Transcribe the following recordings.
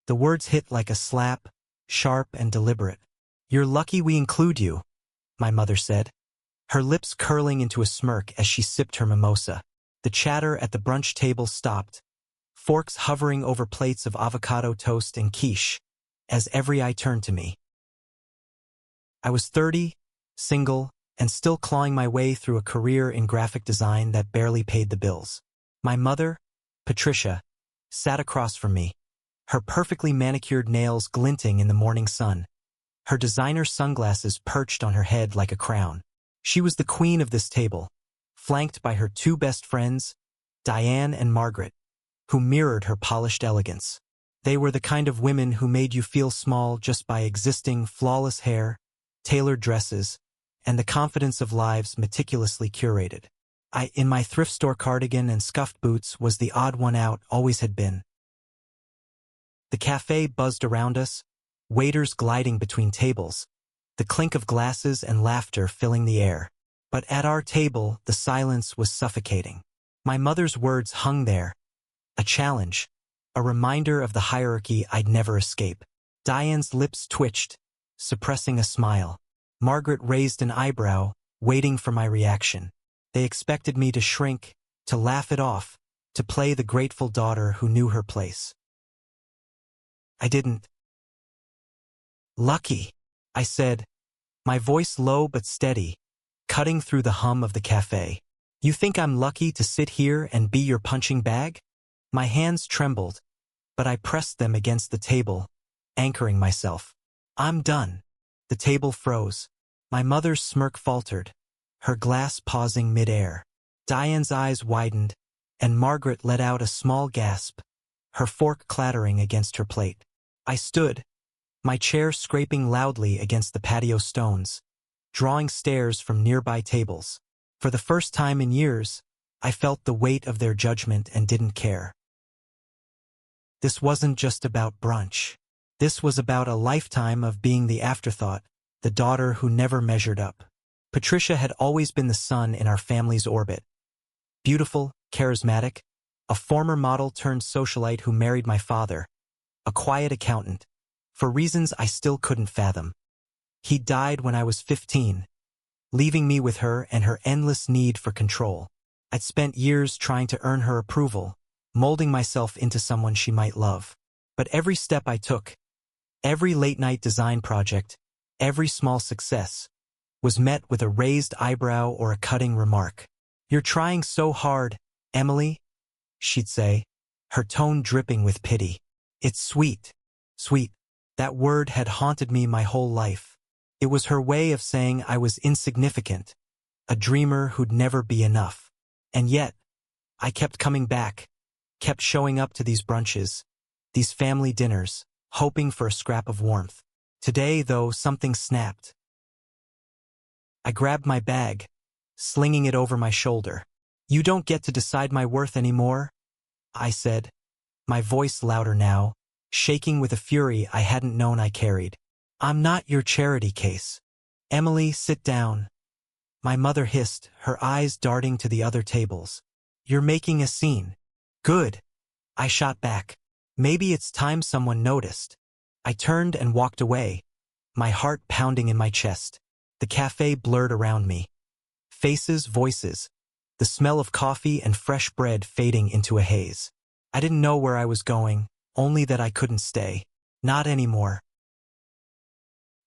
The words hit like a slap, sharp and deliberate. "You're lucky we include you," my mother said, her lips curling into a smirk as she sipped her mimosa. The chatter at the brunch table stopped, forks hovering over plates of avocado toast and quiche, as every eye turned to me. I was 30, single, and still clawing my way through a career in graphic design that barely paid the bills. My mother, Patricia, sat across from me, her perfectly manicured nails glinting in the morning sun, her designer sunglasses perched on her head like a crown. She was the queen of this table, flanked by her two best friends, Diane and Margaret, who mirrored her polished elegance. They were the kind of women who made you feel small just by existing, flawless hair, tailored dresses, and the confidence of lives meticulously curated. I, in my thrift store cardigan and scuffed boots, was the odd one out, always had been. The cafe buzzed around us, waiters gliding between tables, the clink of glasses and laughter filling the air. But at our table, the silence was suffocating. My mother's words hung there, a challenge, a reminder of the hierarchy I'd never escape. Diane's lips twitched, suppressing a smile. Margaret raised an eyebrow, waiting for my reaction. They expected me to shrink, to laugh it off, to play the grateful daughter who knew her place. I didn't. "Lucky," I said, my voice low but steady, cutting through the hum of the cafe. "You think I'm lucky to sit here and be your punching bag?" My hands trembled, but I pressed them against the table, anchoring myself. "I'm done." The table froze. My mother's smirk faltered, her glass pausing mid-air. Diane's eyes widened, and Margaret let out a small gasp, her fork clattering against her plate. I stood, my chair scraping loudly against the patio stones, drawing stares from nearby tables. For the first time in years, I felt the weight of their judgment and didn't care. This wasn't just about brunch. This was about a lifetime of being the afterthought, the daughter who never measured up. Patricia had always been the sun in our family's orbit. Beautiful, charismatic, a former model turned socialite who married my father, a quiet accountant, for reasons I still couldn't fathom. He died when I was 15, leaving me with her and her endless need for control. I'd spent years trying to earn her approval, molding myself into someone she might love. But every step I took, every late-night design project, every small success, was met with a raised eyebrow or a cutting remark. "You're trying so hard, Emily," she'd say, her tone dripping with pity. "It's sweet, sweet." That word had haunted me my whole life. It was her way of saying I was insignificant, a dreamer who'd never be enough. And yet, I kept coming back, kept showing up to these brunches, these family dinners, hoping for a scrap of warmth. Today, though, something snapped. I grabbed my bag, slinging it over my shoulder. "You don't get to decide my worth anymore," I said, my voice louder now, shaking with a fury I hadn't known I carried. "I'm not your charity case." "Emily, sit down," my mother hissed, her eyes darting to the other tables. "You're making a scene." "Good," I shot back. "Maybe it's time someone noticed." I turned and walked away, my heart pounding in my chest. The cafe blurred around me. Faces, voices, the smell of coffee and fresh bread fading into a haze. I didn't know where I was going, only that I couldn't stay. Not anymore.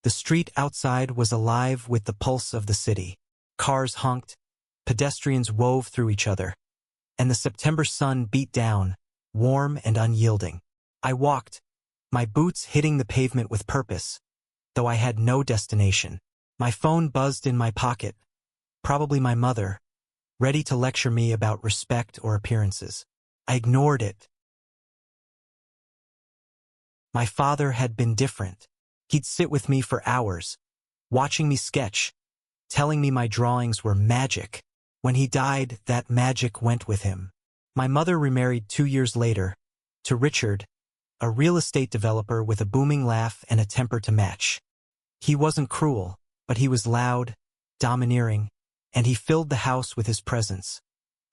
The street outside was alive with the pulse of the city. Cars honked, pedestrians wove through each other, and the September sun beat down, warm and unyielding. I walked, my boots hitting the pavement with purpose, though I had no destination. My phone buzzed in my pocket, probably my mother, ready to lecture me about respect or appearances. I ignored it. My father had been different. He'd sit with me for hours, watching me sketch, telling me my drawings were magic. When he died, that magic went with him. My mother remarried 2 years later, to Richard, a real estate developer with a booming laugh and a temper to match. He wasn't cruel, but he was loud, domineering, and he filled the house with his presence,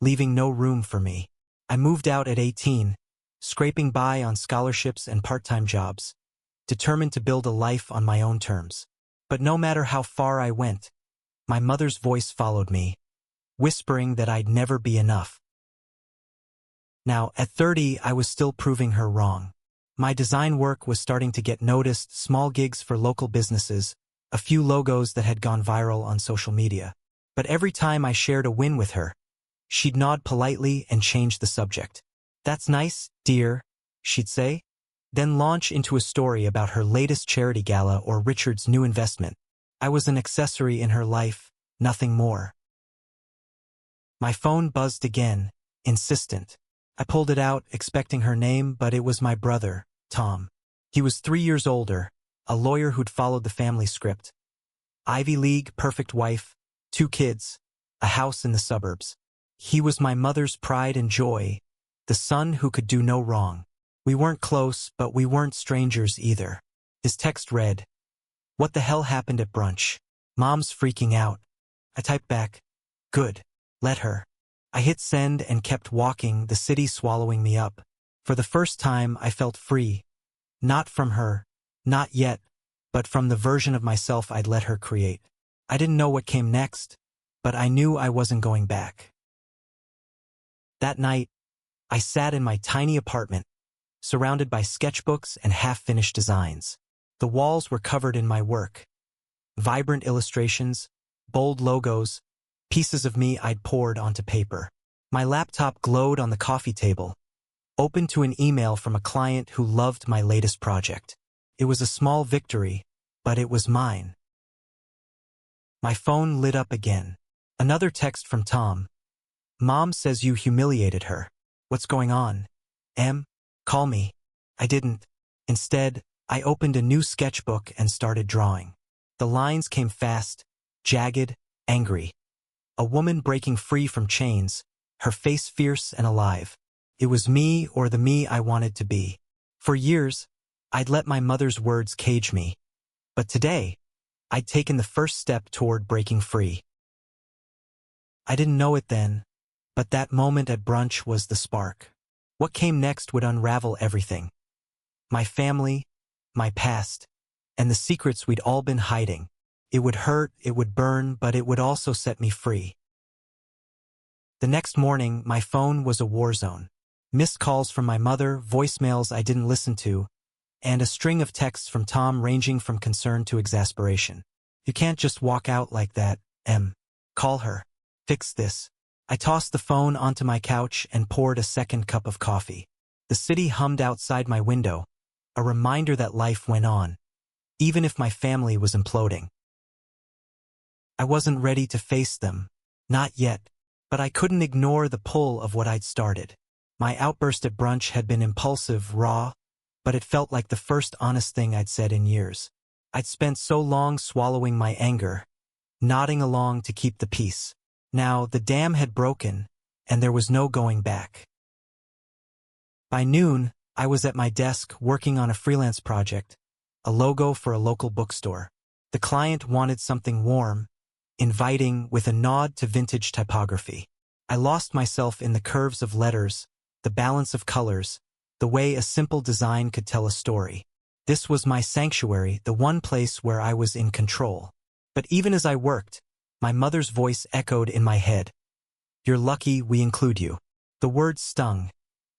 leaving no room for me. I moved out at 18, scraping by on scholarships and part-time jobs, determined to build a life on my own terms. But no matter how far I went, my mother's voice followed me, whispering that I'd never be enough. Now, at 30, I was still proving her wrong. My design work was starting to get noticed, small gigs for local businesses, a few logos that had gone viral on social media. But every time I shared a win with her, she'd nod politely and change the subject. "That's nice, dear," she'd say, then launch into a story about her latest charity gala or Richard's new investment. I was an accessory in her life, nothing more. My phone buzzed again, insistent. I pulled it out, expecting her name, but it was my brother, Tom. He was 3 years older, a lawyer who'd followed the family script. Ivy League, perfect wife, 2 kids, a house in the suburbs. He was my mother's pride and joy, the son who could do no wrong. We weren't close, but we weren't strangers either. His text read, "What the hell happened at brunch? Mom's freaking out." I typed back, "Good. Let her." I hit send and kept walking, the city swallowing me up. For the first time, I felt free. Not from her, not yet, but from the version of myself I'd let her create. I didn't know what came next, but I knew I wasn't going back. That night, I sat in my tiny apartment, surrounded by sketchbooks and half-finished designs. The walls were covered in my work. Vibrant illustrations, bold logos, pieces of me I'd poured onto paper. My laptop glowed on the coffee table, open to an email from a client who loved my latest project. It was a small victory, but it was mine. My phone lit up again. Another text from Tom. "Mom says you humiliated her. What's going on? Call me." I didn't. Instead, I opened a new sketchbook and started drawing. The lines came fast, jagged, angry. A woman breaking free from chains, her face fierce and alive. It was me, or the me I wanted to be. For years, I'd let my mother's words cage me. But today, I'd taken the first step toward breaking free. I didn't know it then, but that moment at brunch was the spark. What came next would unravel everything. My family, my past, and the secrets we'd all been hiding. It would hurt, it would burn, but it would also set me free. The next morning, my phone was a war zone. Missed calls from my mother, voicemails I didn't listen to, and a string of texts from Tom ranging from concern to exasperation. "You can't just walk out like that, Call her. Fix this." I tossed the phone onto my couch and poured a second cup of coffee. The city hummed outside my window, a reminder that life went on, even if my family was imploding. I wasn't ready to face them, not yet, but I couldn't ignore the pull of what I'd started. My outburst at brunch had been impulsive, raw, but it felt like the first honest thing I'd said in years. I'd spent so long swallowing my anger, nodding along to keep the peace. Now the dam had broken, and there was no going back. By noon, I was at my desk working on a freelance project, a logo for a local bookstore. The client wanted something warm, inviting, with a nod to vintage typography. I lost myself in the curves of letters, the balance of colors, the way a simple design could tell a story. This was my sanctuary, the one place where I was in control. But even as I worked, my mother's voice echoed in my head. "You're lucky we include you." The words stung,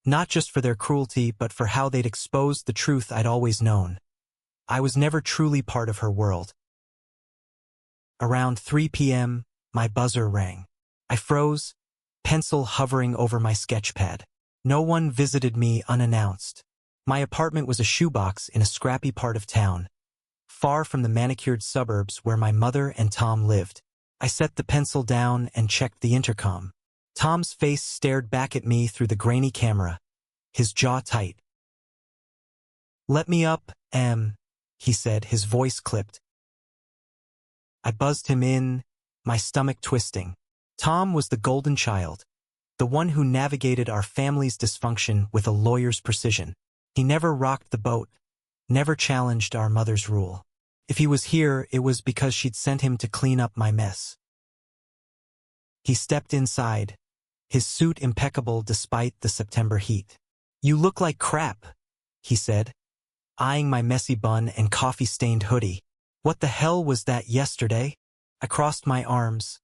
not just for their cruelty but for how they'd exposed the truth I'd always known. I was never truly part of her world. Around 3 p.m., my buzzer rang. I froze, pencil hovering over my sketchpad. No one visited me unannounced. My apartment was a shoebox in a scrappy part of town, far from the manicured suburbs where my mother and Tom lived. I set the pencil down and checked the intercom. Tom's face stared back at me through the grainy camera, his jaw tight. "Let me up, he said, his voice clipped. I buzzed him in, my stomach twisting. Tom was the golden child, the one who navigated our family's dysfunction with a lawyer's precision. He never rocked the boat, never challenged our mother's rule. If he was here, it was because she'd sent him to clean up my mess. He stepped inside, his suit impeccable despite the September heat. You look like crap, he said, eyeing my messy bun and coffee-stained hoodie. What the hell was that yesterday? I crossed my arms,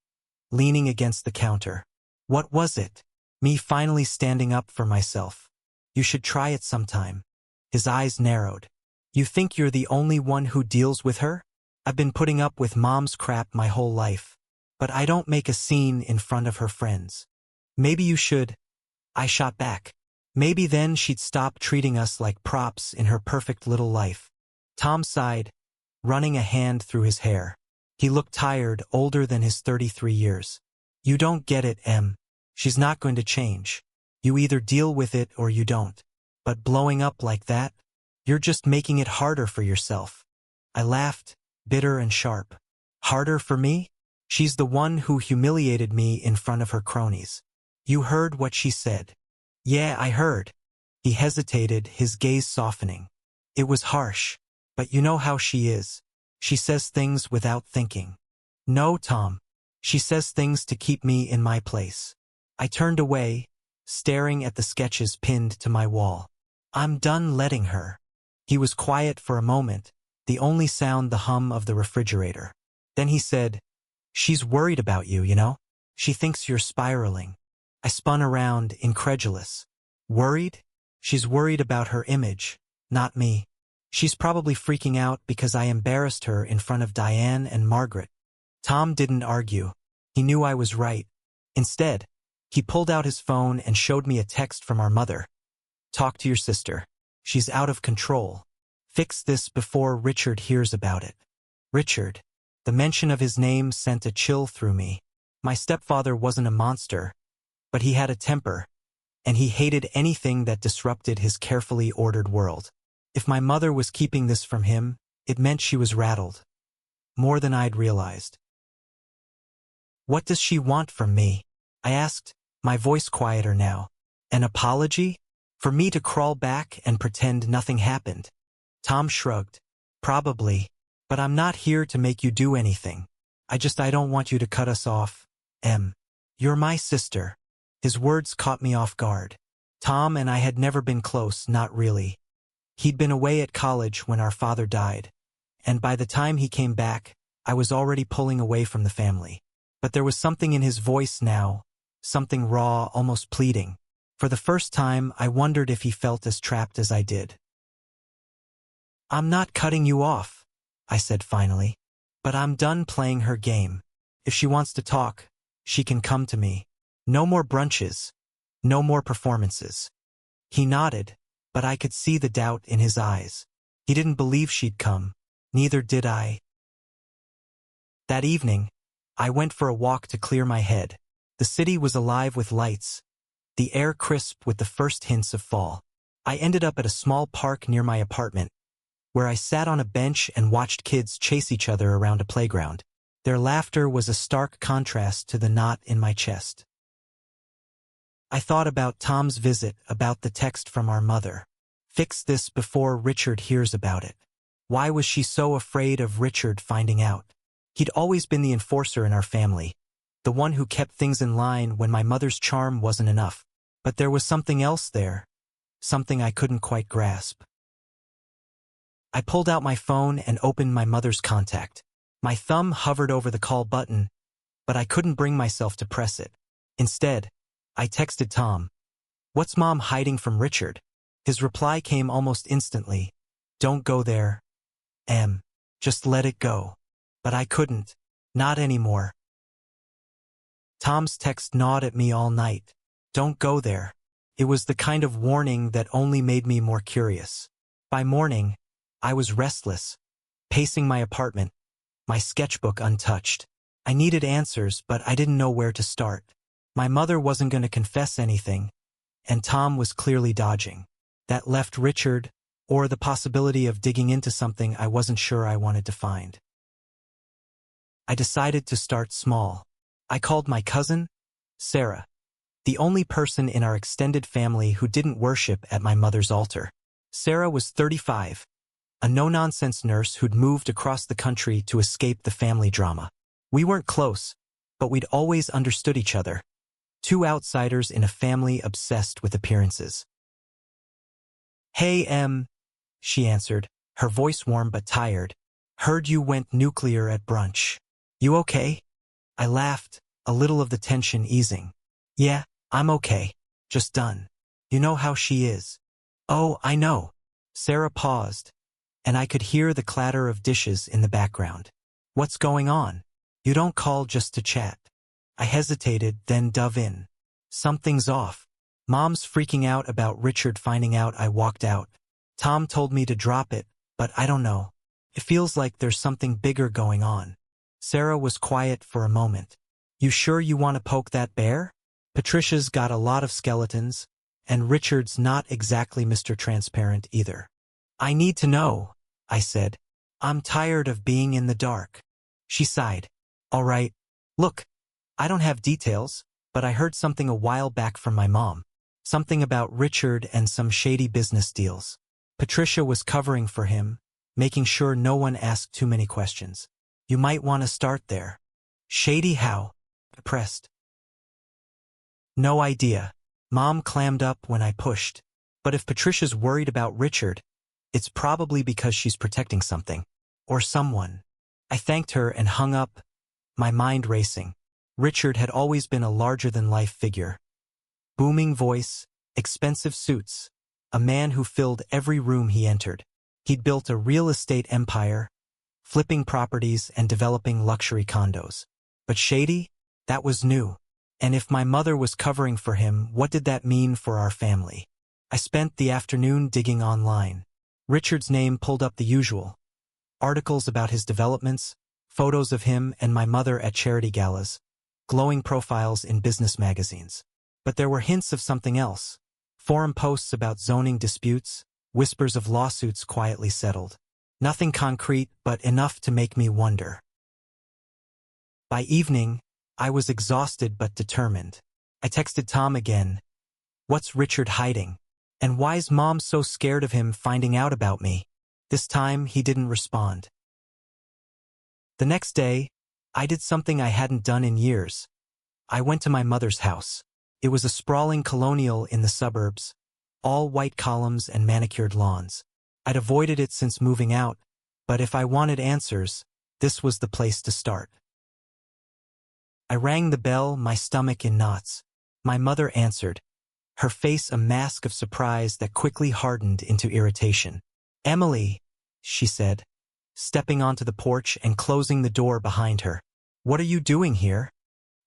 leaning against the counter. What was it? Me finally standing up for myself. You should try it sometime. His eyes narrowed. You think you're the only one who deals with her? I've been putting up with mom's crap my whole life. But I don't make a scene in front of her friends. Maybe you should. I shot back. Maybe then she'd stop treating us like props in her perfect little life. Tom sighed, running a hand through his hair. He looked tired, older than his 33 years. You don't get it, Em. She's not going to change. You either deal with it or you don't. But blowing up like that, you're just making it harder for yourself. I laughed, bitter and sharp. Harder for me? She's the one who humiliated me in front of her cronies. You heard what she said. Yeah, I heard. He hesitated, his gaze softening. It was harsh, but you know how she is. She says things without thinking. No, Tom. She says things to keep me in my place. I turned away, staring at the sketches pinned to my wall. I'm done letting her. He was quiet for a moment, the only sound the hum of the refrigerator. Then he said, She's worried about you, you know? She thinks you're spiraling. I spun around, incredulous. Worried? She's worried about her image, not me. She's probably freaking out because I embarrassed her in front of Diane and Margaret. Tom didn't argue. He knew I was right. Instead, he pulled out his phone and showed me a text from our mother. Talk to your sister. She's out of control. Fix this before Richard hears about it. Richard. The mention of his name sent a chill through me. My stepfather wasn't a monster, but he had a temper, and he hated anything that disrupted his carefully ordered world. If my mother was keeping this from him, it meant she was rattled. More than I'd realized. What does she want from me? I asked, my voice quieter now. An apology? For me to crawl back and pretend nothing happened? Tom shrugged. Probably, but I'm not here to make you do anything. I don't want you to cut us off, Em. You're my sister. His words caught me off guard. Tom and I had never been close, not really. He'd been away at college when our father died, and by the time he came back, I was already pulling away from the family. But there was something in his voice now, something raw, almost pleading. For the first time, I wondered if he felt as trapped as I did. I'm not cutting you off, I said finally, but I'm done playing her game. If she wants to talk, she can come to me. No more brunches. No more performances. He nodded, but I could see the doubt in his eyes. He didn't believe she'd come. Neither did I. That evening, I went for a walk to clear my head. The city was alive with lights, the air crisp with the first hints of fall. I ended up at a small park near my apartment, where I sat on a bench and watched kids chase each other around a playground. Their laughter was a stark contrast to the knot in my chest. I thought about Tom's visit, about the text from our mother. Fix this before Richard hears about it. Why was she so afraid of Richard finding out? He'd always been the enforcer in our family, the one who kept things in line when my mother's charm wasn't enough. But there was something else there, something I couldn't quite grasp. I pulled out my phone and opened my mother's contact. My thumb hovered over the call button, but I couldn't bring myself to press it. Instead, I texted Tom. What's Mom hiding from Richard? His reply came almost instantly. Don't go there, Em. Just let it go. But I couldn't. Not anymore. Tom's text gnawed at me all night. Don't go there. It was the kind of warning that only made me more curious. By morning, I was restless, pacing my apartment, my sketchbook untouched. I needed answers, but I didn't know where to start. My mother wasn't going to confess anything, and Tom was clearly dodging. That left Richard, or the possibility of digging into something I wasn't sure I wanted to find. I decided to start small. I called my cousin, Sarah, the only person in our extended family who didn't worship at my mother's altar. Sarah was 35, a no-nonsense nurse who'd moved across the country to escape the family drama. We weren't close, but we'd always understood each other. Two outsiders in a family obsessed with appearances. Hey, she answered, her voice warm but tired. Heard you went nuclear at brunch. You okay? I laughed, a little of the tension easing. Yeah, I'm okay. Just done. You know how she is. Oh, I know. Sarah paused, and I could hear the clatter of dishes in the background. What's going on? You don't call just to chat. I hesitated, then dove in. Something's off. Mom's freaking out about Richard finding out I walked out. Tom told me to drop it, but I don't know. It feels like there's something bigger going on. Sarah was quiet for a moment. You sure you want to poke that bear? Patricia's got a lot of skeletons, and Richard's not exactly Mr. Transparent either. I need to know, I said. I'm tired of being in the dark. She sighed. All right. Look, I don't have details, but I heard something a while back from my mom. Something about Richard and some shady business deals. Patricia was covering for him, making sure no one asked too many questions. You might want to start there. Shady how? I pressed. No idea. Mom clammed up when I pushed. But if Patricia's worried about Richard, it's probably because she's protecting something. Or someone. I thanked her and hung up, my mind racing. Richard had always been a larger-than-life figure. Booming voice, expensive suits, a man who filled every room he entered. He'd built a real estate empire, flipping properties and developing luxury condos. But shady? That was new. And if my mother was covering for him, what did that mean for our family? I spent the afternoon digging online. Richard's name pulled up the usual. Articles about his developments, photos of him and my mother at charity galas, glowing profiles in business magazines. But there were hints of something else. Forum posts about zoning disputes, whispers of lawsuits quietly settled. Nothing concrete, but enough to make me wonder. By evening, I was exhausted but determined. I texted Tom again. What's Richard hiding? And why's Mom so scared of him finding out about me? This time, he didn't respond. The next day, I did something I hadn't done in years. I went to my mother's house. It was a sprawling colonial in the suburbs, all white columns and manicured lawns. I'd avoided it since moving out, but if I wanted answers, this was the place to start. I rang the bell, my stomach in knots. My mother answered, her face a mask of surprise that quickly hardened into irritation. Emily, she said, stepping onto the porch and closing the door behind her. What are you doing here?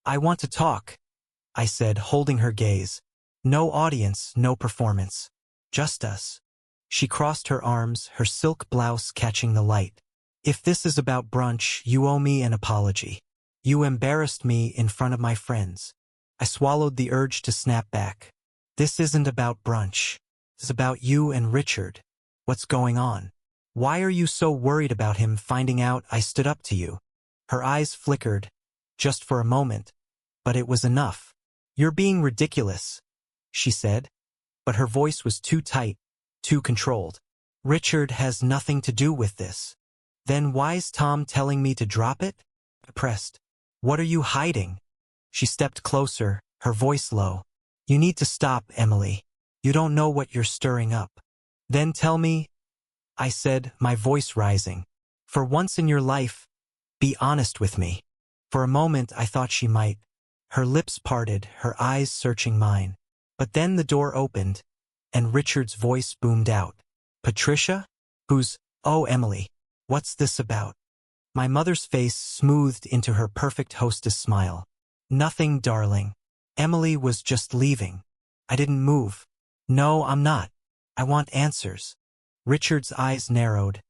I want to talk, I said, holding her gaze. No audience, no performance. Just us. She crossed her arms, her silk blouse catching the light. If this is about brunch, you owe me an apology. You embarrassed me in front of my friends. I swallowed the urge to snap back. This isn't about brunch. It's about you and Richard. What's going on? Why are you so worried about him finding out I stood up to you? Her eyes flickered, just for a moment, but it was enough. You're being ridiculous, she said, but her voice was too tight, too controlled. Richard has nothing to do with this. Then why's Tom telling me to drop it? I pressed. What are you hiding? She stepped closer, her voice low. You need to stop, Emily. You don't know what you're stirring up. Then tell me, I said, my voice rising. For once in your life, be honest with me. For a moment I thought she might. Her lips parted, her eyes searching mine. But then the door opened, and Richard's voice boomed out. Patricia? Oh, Emily, what's this about? My mother's face smoothed into her perfect hostess smile. Nothing, darling. Emily was just leaving. I didn't move. No, I'm not. I want answers. Richard's eyes narrowed,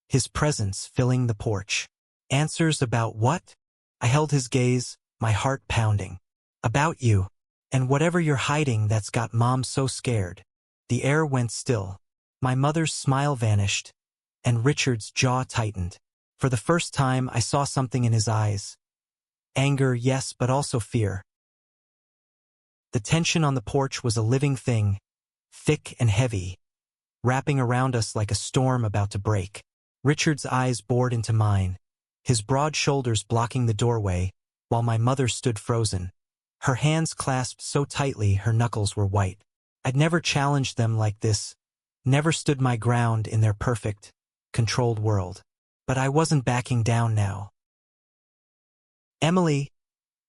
his presence filling the porch. Answers about what? I held his gaze, my heart pounding. About you. And whatever you're hiding that's got Mom so scared. The air went still. My mother's smile vanished, and Richard's jaw tightened. For the first time, I saw something in his eyes. Anger, yes, but also fear. The tension on the porch was a living thing, thick and heavy, wrapping around us like a storm about to break. Richard's eyes bored into mine, his broad shoulders blocking the doorway, while my mother stood frozen. Her hands clasped so tightly her knuckles were white. I'd never challenged them like this, never stood my ground in their perfect, controlled world. But I wasn't backing down now. "Emily,"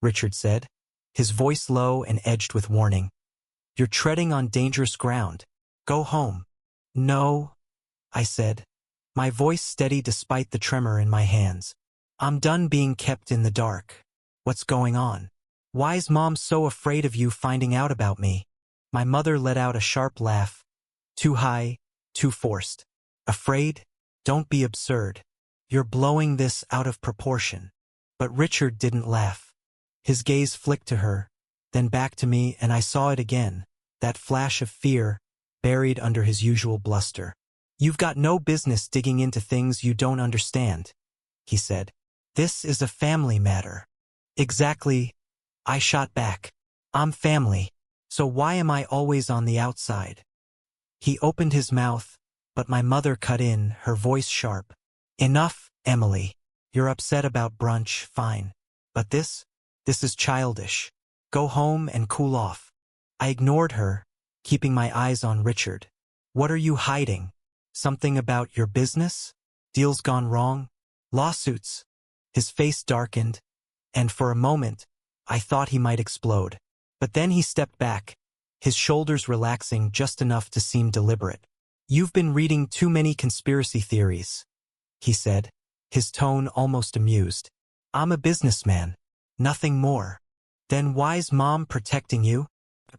Richard said, his voice low and edged with warning. "You're treading on dangerous ground. Go home." "No," I said, my voice steady despite the tremor in my hands. "I'm done being kept in the dark. What's going on? Why's Mom so afraid of you finding out about me?" My mother let out a sharp laugh. Too high, too forced. "Afraid? Don't be absurd. You're blowing this out of proportion." But Richard didn't laugh. His gaze flicked to her, then back to me, and I saw it again, that flash of fear buried under his usual bluster. "You've got no business digging into things you don't understand," he said. "This is a family matter." "Exactly," I shot back. "I'm family. So why am I always on the outside?" He opened his mouth, but my mother cut in, her voice sharp. "Enough, Emily. You're upset about brunch, fine. But this is childish. Go home and cool off." I ignored her, keeping my eyes on Richard. "What are you hiding? Something about your business? Deals gone wrong? Lawsuits?" His face darkened, and for a moment, I thought he might explode. But then he stepped back, his shoulders relaxing just enough to seem deliberate. "You've been reading too many conspiracy theories," he said, his tone almost amused. "I'm a businessman, nothing more." "Then why's Mom protecting you?"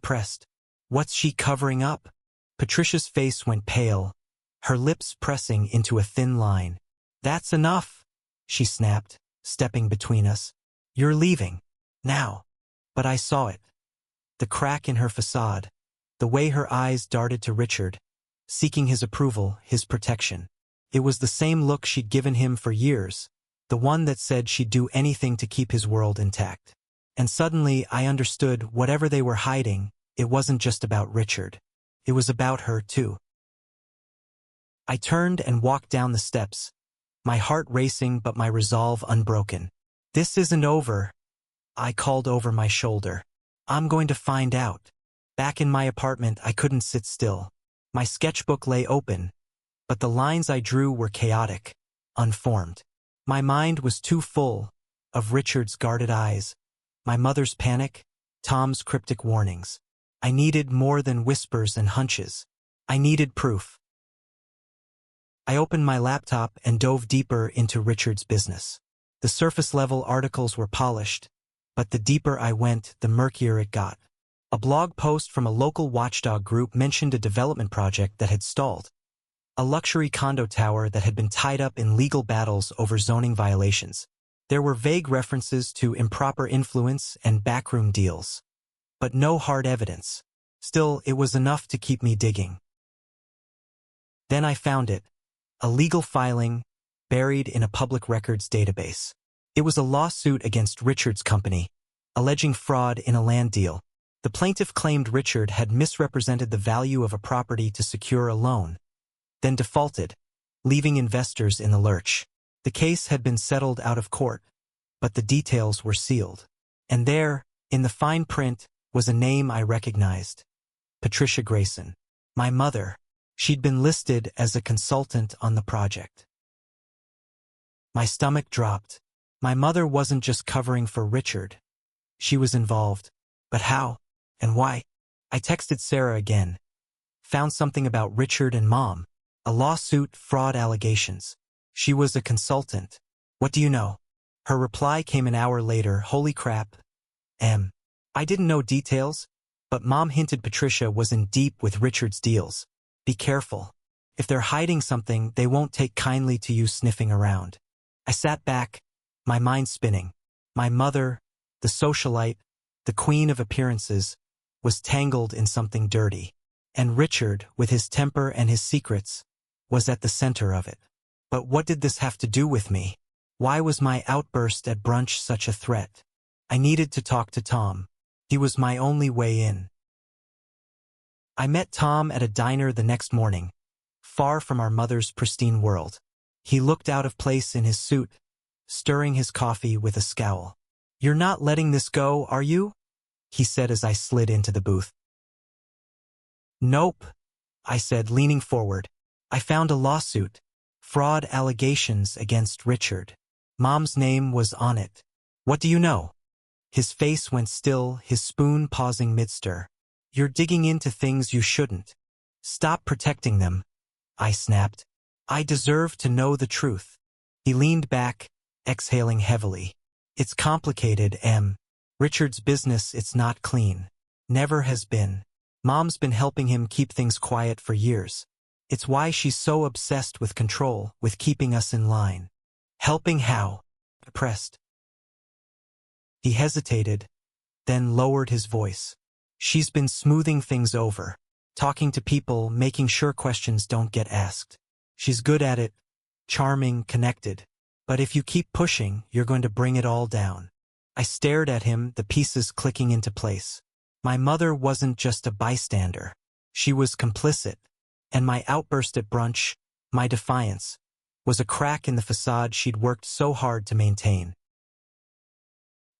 Pressed. "What's she covering up?" Patricia's face went pale, her lips pressing into a thin line. "That's enough," she snapped, stepping between us. "You're leaving. Now." But I saw it. The crack in her facade, the way her eyes darted to Richard, seeking his approval, his protection. It was the same look she'd given him for years, the one that said she'd do anything to keep his world intact. And suddenly I understood whatever they were hiding, it wasn't just about Richard. It was about her, too. I turned and walked down the steps, my heart racing but my resolve unbroken. "This isn't over," I called over my shoulder. "I'm going to find out." Back in my apartment, I couldn't sit still. My sketchbook lay open, but the lines I drew were chaotic, unformed. My mind was too full of Richard's guarded eyes, my mother's panic, Tom's cryptic warnings. I needed more than whispers and hunches. I needed proof. I opened my laptop and dove deeper into Richard's business. The surface-level articles were polished, but the deeper I went, the murkier it got. A blog post from a local watchdog group mentioned a development project that had stalled. A luxury condo tower that had been tied up in legal battles over zoning violations. There were vague references to improper influence and backroom deals, but no hard evidence. Still, it was enough to keep me digging. Then I found it, a legal filing buried in a public records database. It was a lawsuit against Richard's company, alleging fraud in a land deal. The plaintiff claimed Richard had misrepresented the value of a property to secure a loan, then defaulted, leaving investors in the lurch. The case had been settled out of court, but the details were sealed. And there, in the fine print, was a name I recognized. Patricia Grayson. My mother. She'd been listed as a consultant on the project. My stomach dropped. My mother wasn't just covering for Richard. She was involved. But how? And why? I texted Sarah again. Found something about Richard and Mom. A lawsuit, fraud allegations. She was a consultant. What do you know? Her reply came an hour later. Holy crap. I didn't know details, but Mom hinted Patricia was in deep with Richard's deals. Be careful. If they're hiding something, they won't take kindly to you sniffing around. I sat back, my mind spinning. My mother, the socialite, the queen of appearances, was tangled in something dirty. And Richard, with his temper and his secrets, was at the center of it. But what did this have to do with me? Why was my outburst at brunch such a threat? I needed to talk to Tom. He was my only way in. I met Tom at a diner the next morning, far from our mother's pristine world. He looked out of place in his suit, stirring his coffee with a scowl. "You're not letting this go, are you?" he said as I slid into the booth. "Nope," I said, leaning forward. I found a lawsuit. Fraud allegations against Richard. Mom's name was on it. What do you know? His face went still, his spoon pausing mid-stir. You're digging into things you shouldn't. Stop protecting them, I snapped. I deserve to know the truth. He leaned back, exhaling heavily. It's complicated, Em. Richard's business, it's not clean. Never has been. Mom's been helping him keep things quiet for years. It's why she's so obsessed with control, with keeping us in line. Helping how? Pressed. He hesitated, then lowered his voice. She's been smoothing things over, talking to people, making sure questions don't get asked. She's good at it, charming, connected. But if you keep pushing, you're going to bring it all down. I stared at him, the pieces clicking into place. My mother wasn't just a bystander. She was complicit. And my outburst at brunch, my defiance, was a crack in the facade she'd worked so hard to maintain.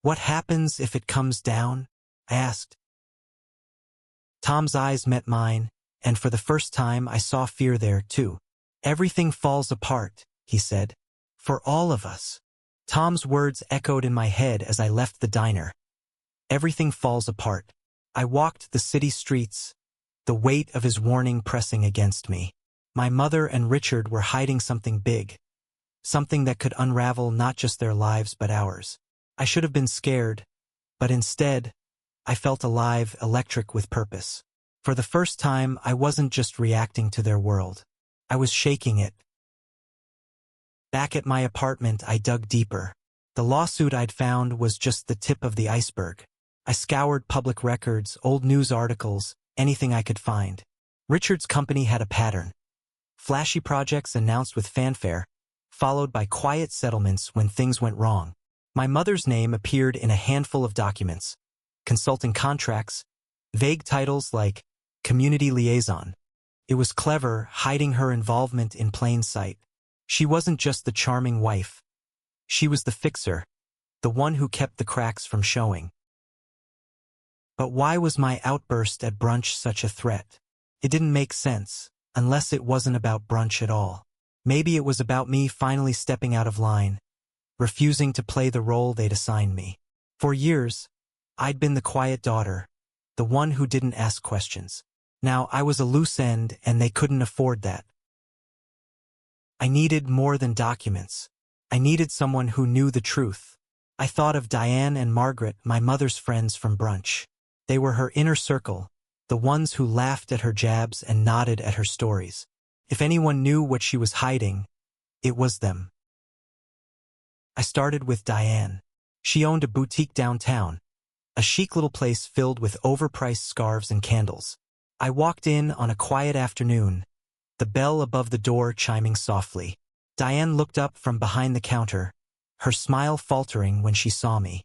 What happens if it comes down? I asked. Tom's eyes met mine, and for the first time I saw fear there, too. Everything falls apart, he said. For all of us. Tom's words echoed in my head as I left the diner. Everything falls apart. I walked the city streets, the weight of his warning pressing against me. My mother and Richard were hiding something big. Something that could unravel not just their lives but ours. I should have been scared, but instead, I felt alive, electric with purpose. For the first time, I wasn't just reacting to their world. I was shaking it. Back at my apartment, I dug deeper. The lawsuit I'd found was just the tip of the iceberg. I scoured public records, old news articles, anything I could find. Richard's company had a pattern. Flashy projects announced with fanfare, followed by quiet settlements when things went wrong. My mother's name appeared in a handful of documents, consulting contracts, vague titles like community liaison. It was clever, hiding her involvement in plain sight. She wasn't just the charming wife. She was the fixer, the one who kept the cracks from showing. But why was my outburst at brunch such a threat? It didn't make sense, unless it wasn't about brunch at all. Maybe it was about me finally stepping out of line, refusing to play the role they'd assigned me. For years, I'd been the quiet daughter, the one who didn't ask questions. Now I was a loose end, and they couldn't afford that. I needed more than documents. I needed someone who knew the truth. I thought of Diane and Margaret, my mother's friends from brunch. They were her inner circle, the ones who laughed at her jabs and nodded at her stories. If anyone knew what she was hiding, it was them. I started with Diane. She owned a boutique downtown, a chic little place filled with overpriced scarves and candles. I walked in on a quiet afternoon, the bell above the door chiming softly. Diane looked up from behind the counter, her smile faltering when she saw me.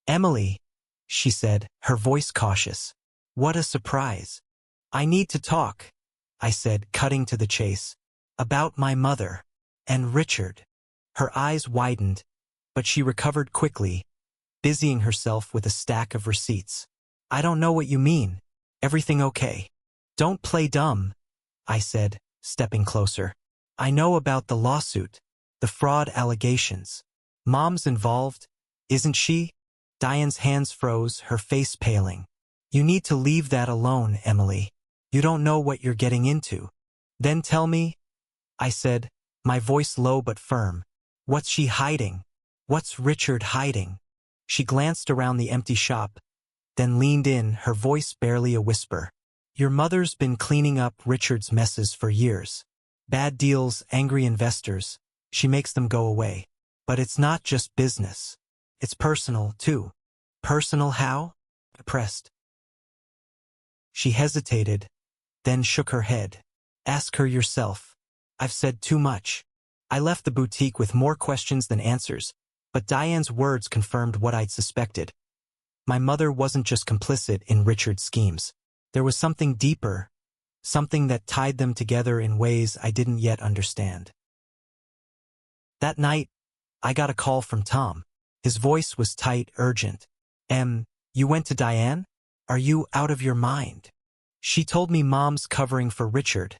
"Emily," she said, her voice cautious. "What a surprise." "I need to talk," I said, cutting to the chase. "About my mother. And Richard." Her eyes widened, but she recovered quickly, busying herself with a stack of receipts. "I don't know what you mean. Everything okay?" "Don't play dumb," I said, stepping closer. "I know about the lawsuit, the fraud allegations. Mom's involved, isn't she?" Diane's hands froze, her face paling. "You need to leave that alone, Emily. You don't know what you're getting into." "Then tell me," I said, my voice low but firm. "What's she hiding? What's Richard hiding?" She glanced around the empty shop, then leaned in, her voice barely a whisper. "Your mother's been cleaning up Richard's messes for years. Bad deals, angry investors. She makes them go away. But it's not just business. It's personal, too." "Personal how?" I pressed. She hesitated, then shook her head. "Ask her yourself. I've said too much." I left the boutique with more questions than answers, but Diane's words confirmed what I'd suspected. My mother wasn't just complicit in Richard's schemes. There was something deeper, something that tied them together in ways I didn't yet understand. That night, I got a call from Tom. His voice was tight, urgent. You went to Diane? Are you out of your mind?" She told me Mom's covering for Richard,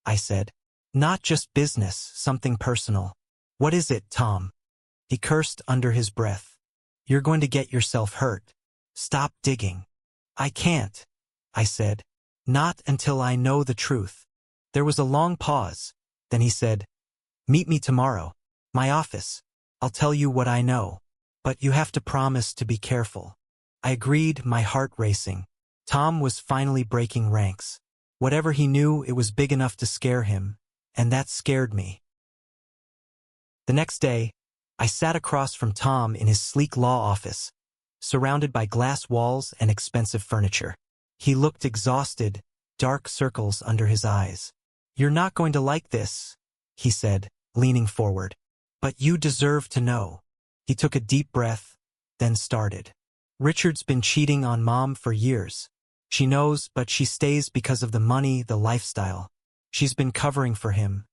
I said. Not just business, something personal. What is it, Tom? He cursed under his breath. You're going to get yourself hurt. Stop digging. I can't, I said. Not until I know the truth. There was a long pause. Then he said, meet me tomorrow. My office. I'll tell you what I know. But you have to promise to be careful. I agreed, my heart racing. Tom was finally breaking ranks. Whatever he knew, it was big enough to scare him, and that scared me. The next day, I sat across from Tom in his sleek law office, surrounded by glass walls and expensive furniture. He looked exhausted, dark circles under his eyes. You're not going to like this, he said, leaning forward. But you deserve to know. He took a deep breath, then started. Richard's been cheating on Mom for years. She knows, but she stays because of the money, the lifestyle. She's been covering for him.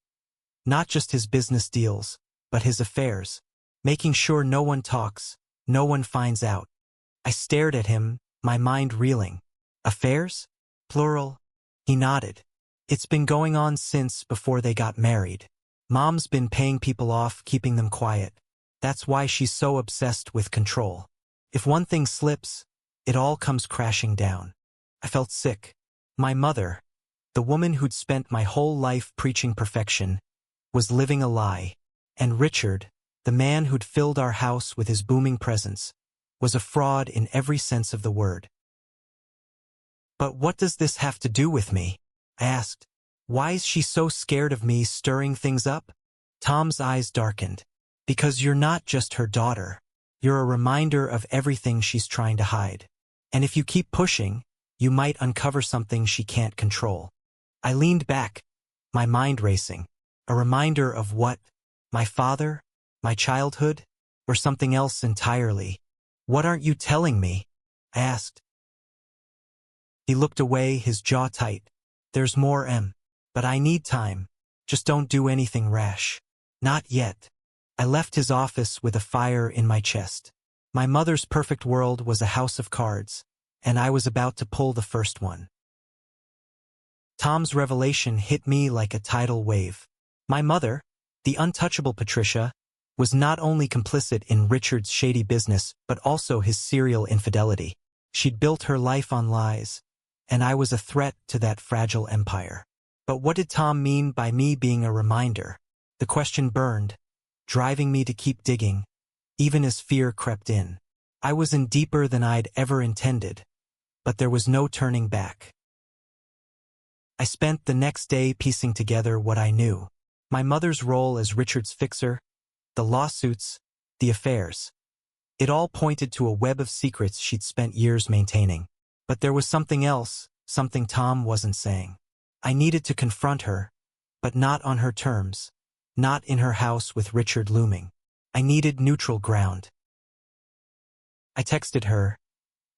Not just his business deals, but his affairs. Making sure no one talks, no one finds out. I stared at him, my mind reeling. Affairs? Plural? He nodded. It's been going on since before they got married. Mom's been paying people off, keeping them quiet. That's why she's so obsessed with control. If one thing slips, it all comes crashing down. I felt sick. My mother, the woman who'd spent my whole life preaching perfection, was living a lie. And Richard, the man who'd filled our house with his booming presence, was a fraud in every sense of the word. But what does this have to do with me? I asked. Why is she so scared of me stirring things up? Tom's eyes darkened. Because you're not just her daughter. You're a reminder of everything she's trying to hide. And if you keep pushing, you might uncover something she can't control. I leaned back, my mind racing. A reminder of what? My father? My childhood? Or something else entirely? What aren't you telling me? I asked. He looked away, his jaw tight. There's more, but I need time. Just don't do anything rash. Not yet. I left his office with a fire in my chest. My mother's perfect world was a house of cards, and I was about to pull the first one. Tom's revelation hit me like a tidal wave. My mother, the untouchable Patricia, was not only complicit in Richard's shady business, but also his serial infidelity. She'd built her life on lies, and I was a threat to that fragile empire. But what did Tom mean by me being a reminder? The question burned, driving me to keep digging, even as fear crept in. I was in deeper than I'd ever intended, but there was no turning back. I spent the next day piecing together what I knew. My mother's role as Richard's fixer, the lawsuits, the affairs. It all pointed to a web of secrets she'd spent years maintaining. But there was something else, something Tom wasn't saying. I needed to confront her, but not on her terms, not in her house with Richard looming. I needed neutral ground. I texted her,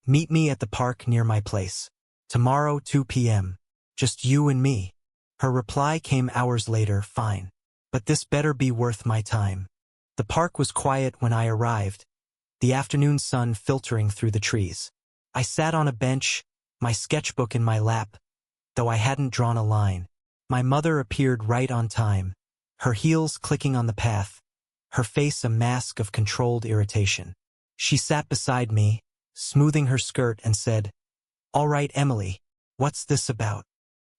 meet me at the park near my place. Tomorrow 2 p.m. Just you and me. Her reply came hours later, fine. But this better be worth my time. The park was quiet when I arrived, the afternoon sun filtering through the trees. I sat on a bench, my sketchbook in my lap, though I hadn't drawn a line. My mother appeared right on time, her heels clicking on the path, her face a mask of controlled irritation. She sat beside me, smoothing her skirt, and said, "All right, Emily, what's this about?"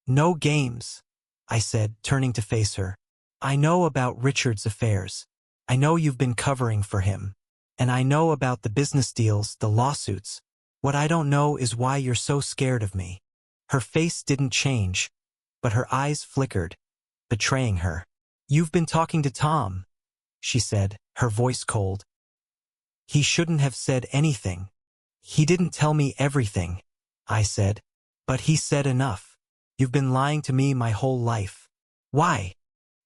"No games," I said, turning to face her. "I know about Richard's affairs. I know you've been covering for him. And I know about the business deals, the lawsuits. What I don't know is why you're so scared of me." Her face didn't change, but her eyes flickered, betraying her. "You've been talking to Tom," she said, her voice cold. "He shouldn't have said anything." "He didn't tell me everything," I said. "But he said enough. You've been lying to me my whole life." "Why?"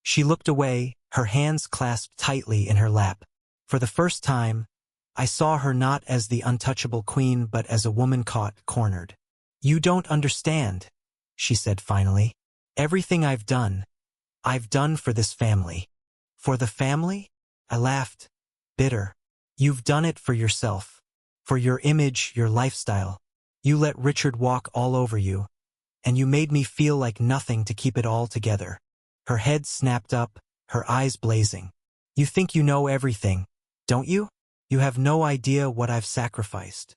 She looked away, her hands clasped tightly in her lap. For the first time, I saw her not as the untouchable queen but as a woman caught, cornered. "You don't understand," she said finally. "Everything I've done for this family." "For the family?" I laughed, bitter. "You've done it for yourself, for your image, your lifestyle. You let Richard walk all over you, and you made me feel like nothing to keep it all together. Her head snapped up, her eyes blazing. You think you know everything, don't you? You have no idea what I've sacrificed.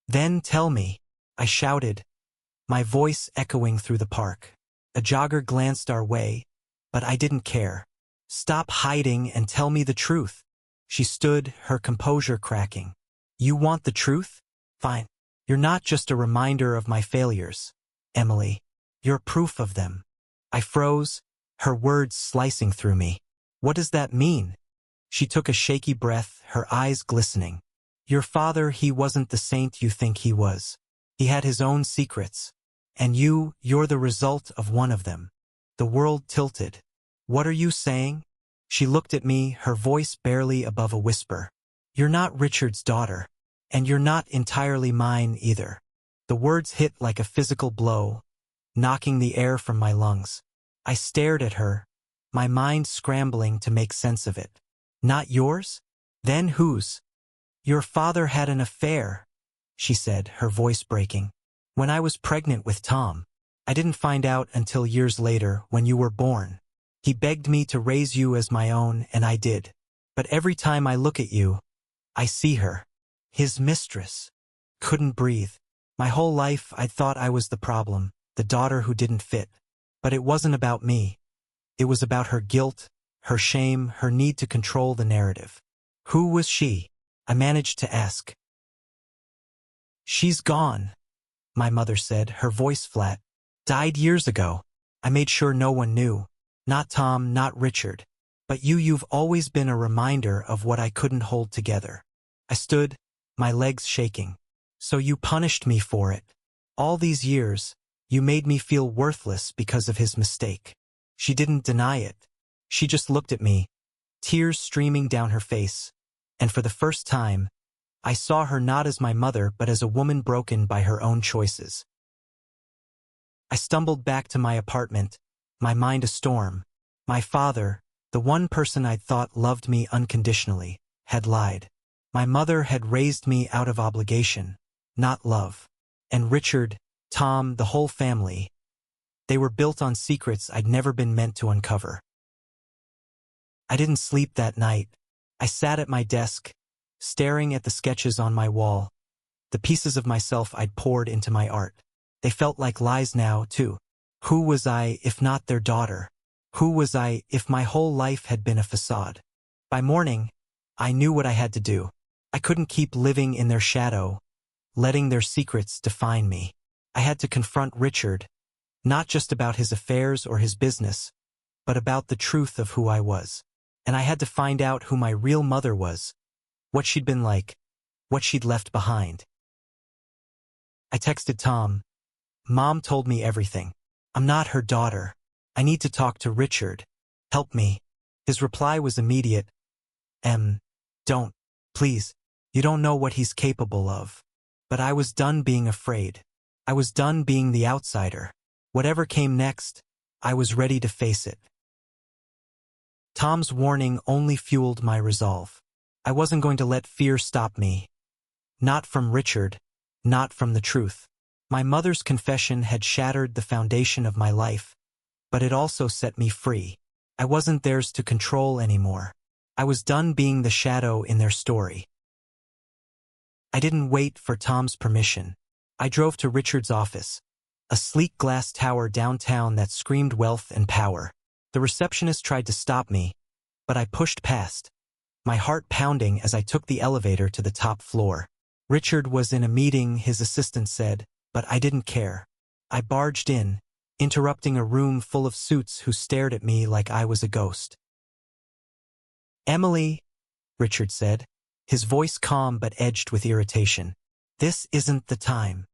Then tell me, I shouted, my voice echoing through the park. A jogger glanced our way, but I didn't care. Stop hiding and tell me the truth. She stood, her composure cracking. You want the truth? Fine. You're not just a reminder of my failures, Emily. You're proof of them. I froze, her words slicing through me. What does that mean? She took a shaky breath, her eyes glistening. Your father, he wasn't the saint you think he was. He had his own secrets. And you're the result of one of them. The world tilted. What are you saying? She looked at me, her voice barely above a whisper. You're not Richard's daughter. And you're not entirely mine either. The words hit like a physical blow, knocking the air from my lungs. I stared at her, my mind scrambling to make sense of it. Not yours? Then whose? Your father had an affair, she said, her voice breaking. When I was pregnant with Tom. I didn't find out until years later when you were born. He begged me to raise you as my own, and I did. But every time I look at you, I see her. His mistress. Couldn't breathe. My whole life I'd thought I was the problem, the daughter who didn't fit. But it wasn't about me. It was about her guilt, her shame, her need to control the narrative. Who was she? I managed to ask. She's gone, my mother said, her voice flat. Died years ago. I made sure no one knew. Not Tom, not Richard. But you've always been a reminder of what I couldn't hold together. I stood, my legs shaking. So you punished me for it. All these years, you made me feel worthless because of his mistake. She didn't deny it. She just looked at me, tears streaming down her face. And for the first time, I saw her not as my mother but as a woman broken by her own choices. I stumbled back to my apartment, my mind a storm. My father, the one person I'd thought loved me unconditionally, had lied. My mother had raised me out of obligation, not love. And Richard, Tom, the whole family, they were built on secrets I'd never been meant to uncover. I didn't sleep that night. I sat at my desk, staring at the sketches on my wall, the pieces of myself I'd poured into my art. They felt like lies now, too. Who was I if not their daughter? Who was I if my whole life had been a facade? By morning, I knew what I had to do. I couldn't keep living in their shadow, letting their secrets define me. I had to confront Richard, not just about his affairs or his business, but about the truth of who I was. And I had to find out who my real mother was, what she'd been like, what she'd left behind. I texted Tom. Mom told me everything. I'm not her daughter. I need to talk to Richard. Help me. His reply was immediate. Don't. Please. You don't know what he's capable of. But I was done being afraid. I was done being the outsider. Whatever came next, I was ready to face it. Tom's warning only fueled my resolve. I wasn't going to let fear stop me. Not from Richard, not from the truth. My mother's confession had shattered the foundation of my life, but it also set me free. I wasn't theirs to control anymore. I was done being the shadow in their story. I didn't wait for Tom's permission. I drove to Richard's office, a sleek glass tower downtown that screamed wealth and power. The receptionist tried to stop me, but I pushed past, my heart pounding as I took the elevator to the top floor. Richard was in a meeting, his assistant said, but I didn't care. I barged in, interrupting a room full of suits who stared at me like I was a ghost. Emily, Richard said, his voice calm but edged with irritation. This isn't the time.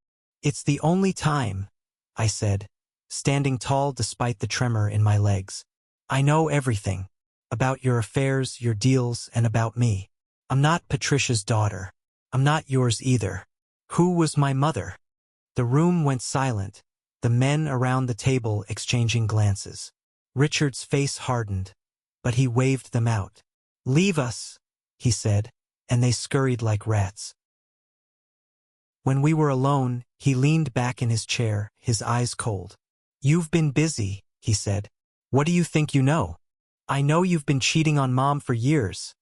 It's the only time, I said, standing tall despite the tremor in my legs. I know everything. About your affairs, your deals, and about me. I'm not Patricia's daughter. I'm not yours either. Who was my mother? The room went silent, the men around the table exchanging glances. Richard's face hardened, but he waved them out. Leave us, he said, and they scurried like rats. When we were alone, he leaned back in his chair, his eyes cold. "You've been busy," he said. "What do you think you know? I know you've been cheating on Mom for years,"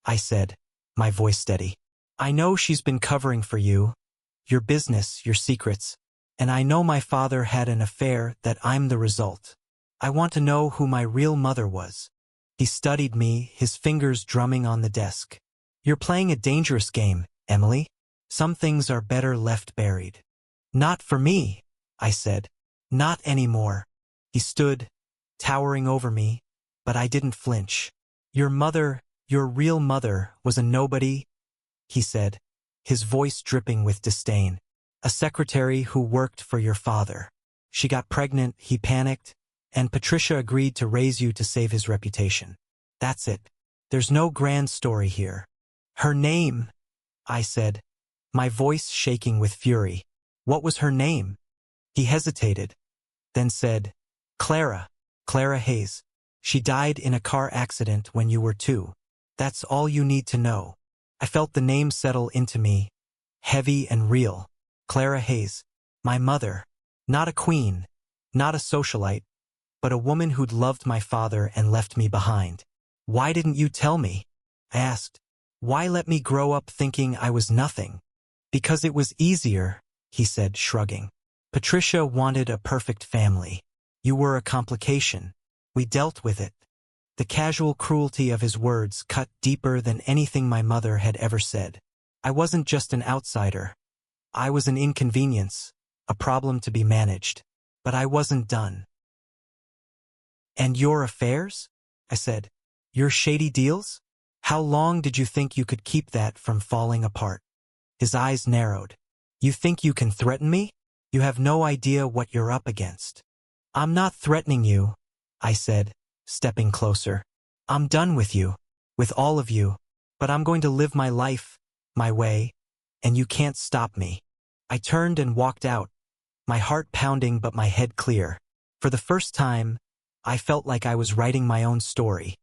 I said, my voice steady. "I know she's been covering for you, your business, your secrets, and I know my father had an affair that I'm the result. I want to know who my real mother was." He studied me, his fingers drumming on the desk. "You're playing a dangerous game, Emily. Some things are better left buried." "Not for me," I said. "Not anymore." He stood, towering over me, but I didn't flinch. "Your mother, your real mother, was a nobody," he said, his voice dripping with disdain. "A secretary who worked for your father. She got pregnant," he panicked, "and Patricia agreed to raise you to save his reputation. That's it. There's no grand story here." "Her name," I said, my voice shaking with fury. "What was her name?" He hesitated, then said, "Clara. Clara Hayes. She died in a car accident when you were 2. That's all you need to know." I felt the name settle into me, heavy and real. Clara Hayes. My mother. Not a queen, not a socialite, but a woman who'd loved my father and left me behind. "Why didn't you tell me?" I asked. "Why let me grow up thinking I was nothing?" "Because it was easier," he said, shrugging. "Patricia wanted a perfect family. You were a complication. We dealt with it." The casual cruelty of his words cut deeper than anything my mother had ever said. I wasn't just an outsider. I was an inconvenience, a problem to be managed. But I wasn't done. "And your affairs?" I said. "Your shady deals? How long did you think you could keep that from falling apart?" His eyes narrowed. "You think you can threaten me? You have no idea what you're up against." "I'm not threatening you," I said, stepping closer. "I'm done with you, with all of you, but I'm going to live my life, my way, and you can't stop me." I turned and walked out, my heart pounding but my head clear. For the first time, I felt like I was writing my own story.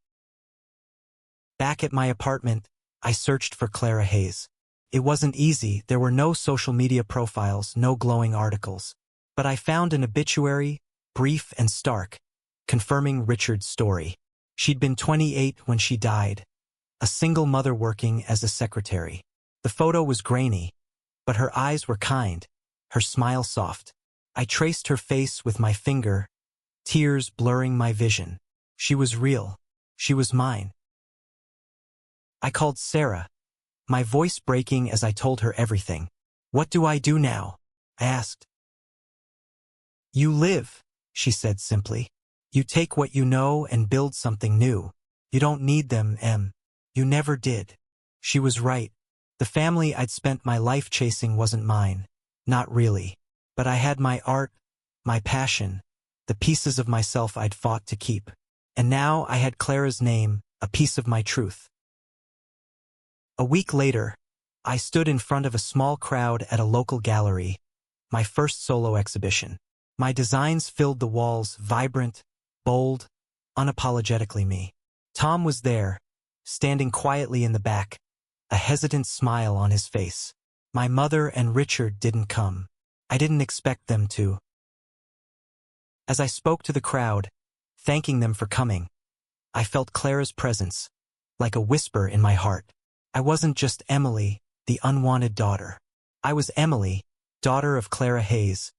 Back at my apartment, I searched for Clara Hayes. It wasn't easy. There were no social media profiles, no glowing articles. But I found an obituary, brief and stark, confirming Richard's story. She'd been 28 when she died, a single mother working as a secretary. The photo was grainy, but her eyes were kind, her smile soft. I traced her face with my finger, tears blurring my vision. She was real. She was mine. I called Sarah, my voice breaking as I told her everything. "What do I do now?" I asked. "You live," she said simply. "You take what you know and build something new. You don't need them, Em. You never did." She was right. The family I'd spent my life chasing wasn't mine. Not really. But I had my art, my passion, the pieces of myself I'd fought to keep. And now I had Clara's name, a piece of my truth. A week later, I stood in front of a small crowd at a local gallery, my first solo exhibition. My designs filled the walls, vibrant, bold, unapologetically me. Tom was there, standing quietly in the back, a hesitant smile on his face. My mother and Richard didn't come. I didn't expect them to. As I spoke to the crowd, thanking them for coming, I felt Clara's presence, like a whisper in my heart. I wasn't just Emily, the unwanted daughter. I was Emily, daughter of Clara Hayes,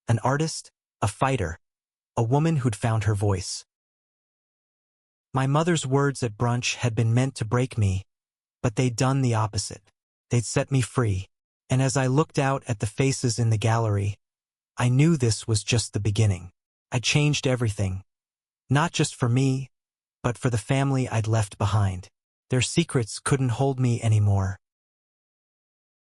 an artist, a fighter, a woman who'd found her voice. My mother's words at brunch had been meant to break me, but they'd done the opposite. They'd set me free. And as I looked out at the faces in the gallery, I knew this was just the beginning. I changed everything, not just for me, but for the family I'd left behind. Their secrets couldn't hold me anymore.